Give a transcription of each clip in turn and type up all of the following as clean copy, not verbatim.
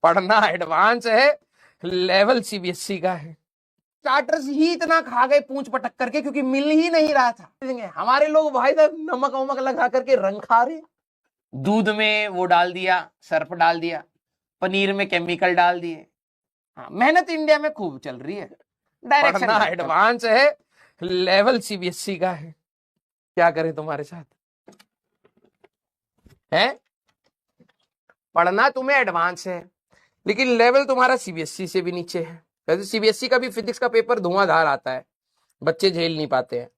पढ़ना एडवांस है, level CBSE का है। स्टार्टर्स ही इतना खा गए पूंछ पटक करके क्योंकि मिल ही नहीं रहा था। हमारे लोग भाई साहब नमक वमक लगा करके रंग खा रहे, दूध में वो डाल दिया, सर्फ डाल दिया, पनीर में केमिकल डाल दिए। हाँ, मेहनत इंडिया में खूब चल रही है, डायरेक्शन पढ़ना एडवांस है, लेवल सीबीएसई का है। क्या करें तुम्हारे साथ है? पढ़ना तुम्हें एडवांस है लेकिन लेवल तुम्हारा सीबीएसई से भी नीचे है। वैसे सीबीएसई का भी फिजिक्स का पेपर धुआंधार आता है, बच्चे झेल नहीं पाते हैं।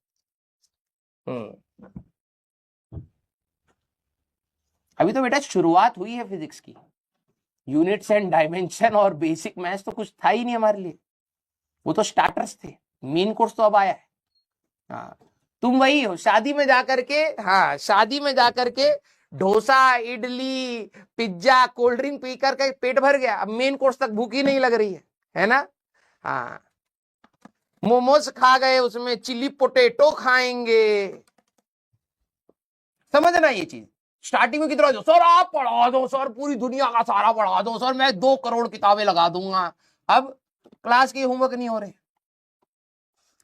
अभी तो बेटा शुरुआत हुई है फिजिक्स की, यूनिट्स एंड डायमेंशन और बेसिक मैथ्स तो कुछ था ही नहीं हमारे लिए, वो तो स्टार्टर्स थे। मेन कोर्स तो अब आया है। हाँ, तुम वही हो शादी में जाकर के, हाँ शादी में जाकर के dosa idli pizza cold drink P करके पेट भर गया, अब मेन कोर्स तक भूख ही नहीं लग रही है ना? हाँ, मोमोज खा गए, उसमें चिली पोटेटो खाएंगे। समझना ये चीज, स्टार्टिंग में कितना दो सर आप पढ़ा दो सर, पूरी दुनिया का सारा पढ़ा दो सर, मैं 2 करोड़ किताबें लगा दूंगा। अब क्लास के होमवर्क नहीं हो रहे,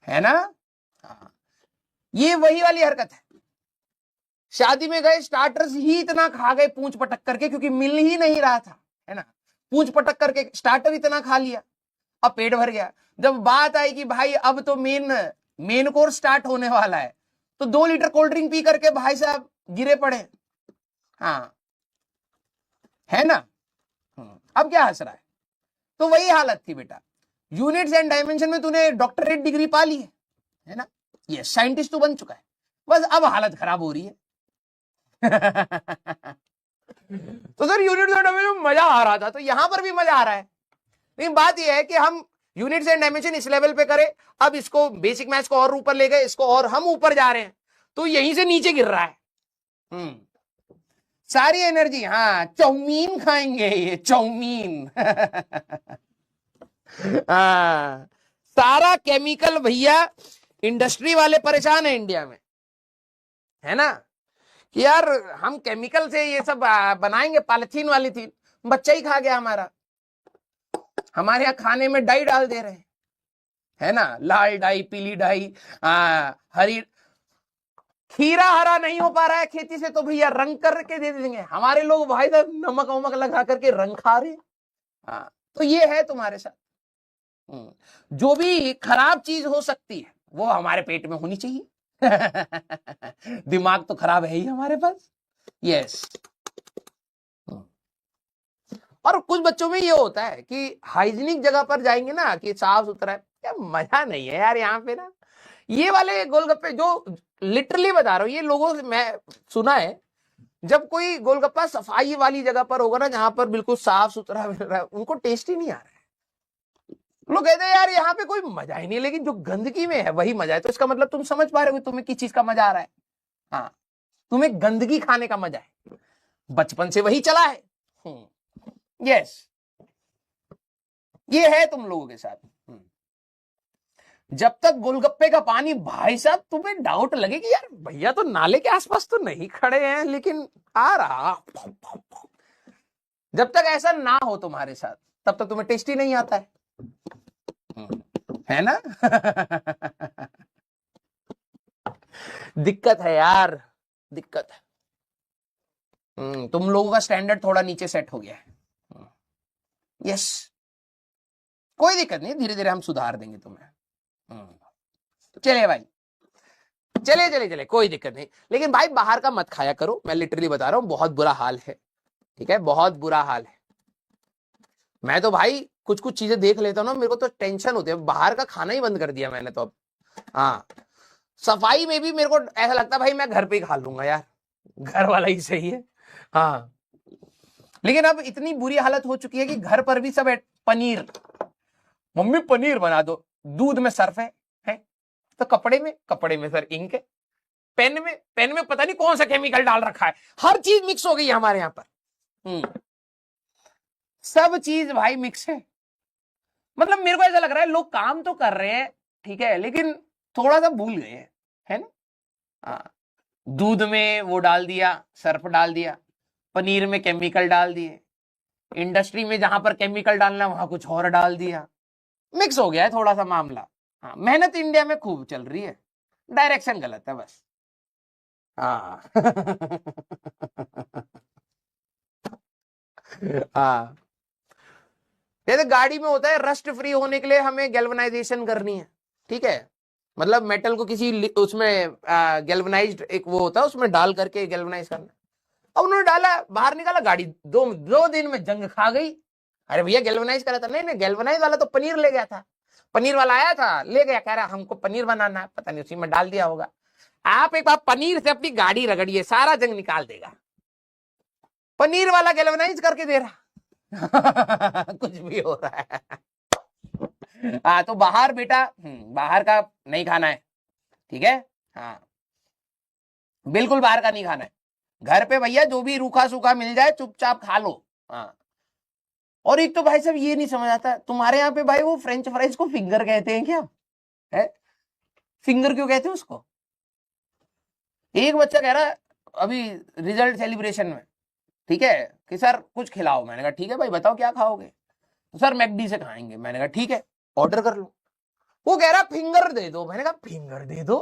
है ना? हाँ, ये वही वाली हरकत है। शादी में गए, स्टार्टर्स ही इतना खा गए पूंछ पटक करके क्योंकि मिल ही नहीं रहा था, है ना? पूंछ पटक करके स्टार्टर इतना खा लिया, अब पेट भर गया। जब बात आई कि भाई अब तो मेन कोर्स स्टार्ट होने वाला है, तो 2 लीटर कोल्ड ड्रिंक पी करके भाई साहब गिरे पड़े। हाँ, है ना? अब क्या हंस रहा है? तो वही हालत थी बेटा, यूनिट्स एंड डायमेंशन में तूने डॉक्टरेट डिग्री पा ली है ना? ये साइंटिस्ट तो बन चुका है, बस अब हालत खराब हो रही है। तो सर यूनिट्स एंड डायमेंशन में मजा आ रहा था, तो यहां पर भी मजा आ रहा है, लेकिन बात यह है कि हम यूनिट्स एंड डायमेंशन इस लेवल पे करें, अब इसको बेसिक मैथ्स को और ऊपर ले गए, इसको और हम ऊपर जा रहे हैं, तो यहीं से नीचे गिर रहा है। सारी एनर्जी, हाँ चाउमीन खाएंगे, ये चाउमीन। हाँ, सारा केमिकल भैया, इंडस्ट्री वाले परेशान है इंडिया में, है ना? कि यार हम केमिकल से ये सब बनाएंगे, पॉलिथीन वाली थी, बच्चा ही खा गया हमारा। हमारे यहाँ खाने में डाई डाल दे रहे हैं, है ना? लाल डाई, पीली डाई, हरी। खीरा हरा नहीं हो पा रहा है खेती से, तो भैया रंग करके दे देंगे। हमारे लोग भाई साहब नमक वमक लगा करके रंग खा रहे। हाँ, तो ये है तुम्हारे साथ। जो भी खराब चीज हो सकती है वो हमारे पेट में होनी चाहिए। दिमाग तो खराब है ही हमारे पास। यस। और कुछ बच्चों में ये होता है कि हाइजीनिक जगह पर जाएंगे ना, कि साफ सुथरा है, क्या मजा नहीं है यार यहाँ पे ना। ये वाले गोलगप्पे जो लिटरली बता रहा हूँ, ये लोगों से मैं सुना है, जब कोई गोलगप्पा सफाई वाली जगह पर होगा ना, जहां पर बिल्कुल साफ सुथरा मिल रहा है, उनको टेस्ट ही नहीं आ रहा है। लोग कहते हैं यार यहाँ पे कोई मजा ही नहीं, लेकिन जो गंदगी में है वही मजा है। तो इसका मतलब तुम समझ पा रहे हो तुम्हें किस चीज का मजा आ रहा है? हाँ, तुम्हें गंदगी खाने का मजा है, बचपन से वही चला है। यस, ये है तुम लोगों के साथ। जब तक गोलगप्पे का पानी, भाई साहब तुम्हें डाउट लगे कि यार भैया तो नाले के आसपास तो नहीं खड़े हैं, लेकिन आ रहा, जब तक ऐसा ना हो तुम्हारे साथ, तब तक तुम्हें टेस्ट ही नहीं आता है ना? दिक्कत है यार, दिक्कत है। तुम लोगों का स्टैंडर्ड थोड़ा नीचे सेट हो गया है। यस, कोई दिक्कत नहीं, धीरे धीरे हम सुधार देंगे तुम्हें। चलिए भाई, चले चले चले, कोई दिक्कत नहीं, लेकिन भाई बाहर का मत खाया करो, मैं लिटरली बता रहा हूं, बहुत बुरा हाल है। ठीक है, बहुत बुरा हाल है। मैं तो भाई कुछ कुछ चीजें देख लेता हूँ ना, मेरे को तो टेंशन होती है, बाहर का खाना ही बंद कर दिया मैंने तो अब। हाँ, सफाई में भी मेरे को ऐसा लगता है भाई मैं घर पे ही खा लूंगा यार, घर वाला ही सही है। हाँ, लेकिन अब इतनी बुरी हालत हो चुकी है कि घर पर भी सब पनीर, मम्मी पनीर बना दो, दूध में सर्फ है तो कपड़े में सर इंक है, पेन में पता नहीं कौन सा केमिकल डाल रखा है, हर चीज मिक्स हो गई है हमारे यहाँ पर। सब चीज भाई मिक्स है। मतलब मेरे को ऐसा लग रहा है लोग काम तो कर रहे हैं, ठीक है, लेकिन थोड़ा सा भूल गए हैं, है ना? हाँ, दूध में वो डाल दिया, सर्फ डाल दिया, पनीर में केमिकल डाल दिए, इंडस्ट्री में जहां पर केमिकल डालना वहां कुछ और डाल दिया, मिक्स हो गया है थोड़ा सा मामला। हाँ, मेहनत इंडिया में खूब चल रही है, डायरेक्शन गलत है बस। हाँ हाँ, जैसे गाड़ी में होता है, रस्ट फ्री होने के लिए हमें गैल्वनाइजेशन करनी है, ठीक है, मतलब मेटल को किसी उसमें गैल्वनाइज्ड एक वो होता है, उसमें डाल करके गैल्वनाइज करना। अब उन्होंने डाला, बाहर निकाला, गाड़ी दो दिन में जंग खा गई। अरे भैया गैल्वनाइज करा था, नहीं नहीं, गैल्वनाइज वाला तो पनीर ले गया था, पनीर वाला आया था ले गया, कह रहा हमको पनीर बनाना है, पता नहीं उसी में डाल दिया होगा। आप एक बार पनीर से अपनी गाड़ी रगड़िए, सारा जंग निकाल देगा। पनीर वाला गैल्वनाइज करके दे रहा कुछ भी हो रहा है। हाँ, तो बाहर बेटा बाहर का नहीं खाना है, ठीक है। हाँ, बिल्कुल बाहर का नहीं खाना है। घर पे भैया जो भी रूखा सूखा मिल जाए चुपचाप खा लो। हाँ, और एक तो भाई साहब ये नहीं समझ आता, तुम्हारे यहाँ पे भाई वो फ्रेंच फ्राइज को फिंगर कहते हैं क्या? है, फिंगर क्यों कहते हैं उसको? एक बच्चा कह रहा है अभी रिजल्ट सेलिब्रेशन में, ठीक है, कि सर कुछ खिलाओ। मैंने कहा ठीक है भाई, बताओ क्या खाओगे? तो सर मैकडी से खाएंगे। मैंने कहा ठीक है, ऑर्डर कर लो। वो कह रहा फिंगर दे दो। मैंने कहा फिंगर दे दो?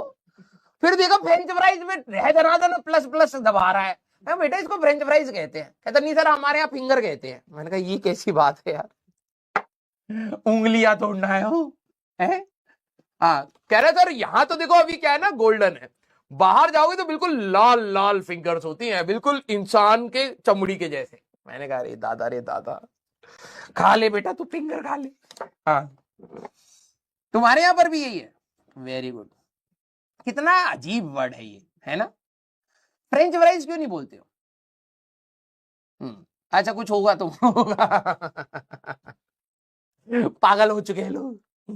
फिर देखा फ्रेंच फ्राइज में रह दना प्लस प्लस दबा रहा है। मैं बेटा इसको फ्रेंच फ्राइज कहते हैं। कहता नहीं सर हमारे यहाँ फिंगर कहते हैं। मैंने कहा ये कैसी बात है यार, उंगलियां तोड़ना है वो है। हाँ, कह रहे सर यहाँ तो देखो अभी क्या है ना, गोल्डन है, बाहर जाओगे तो बिल्कुल लाल लाल फिंगर्स होती हैं, बिल्कुल इंसान के चमड़ी के जैसे। मैंने कहा रे दादा, रे दादा, खा ले बेटा तू फिंगर खा ले। हाँ, तुम्हारे यहां पर भी यही है? वेरी गुड, कितना अजीब वर्ड है ये, है ना? फ्रेंच फ्राइज क्यों नहीं बोलते हो? अच्छा कुछ होगा तो होगा पागल हो चुके हैं लोग।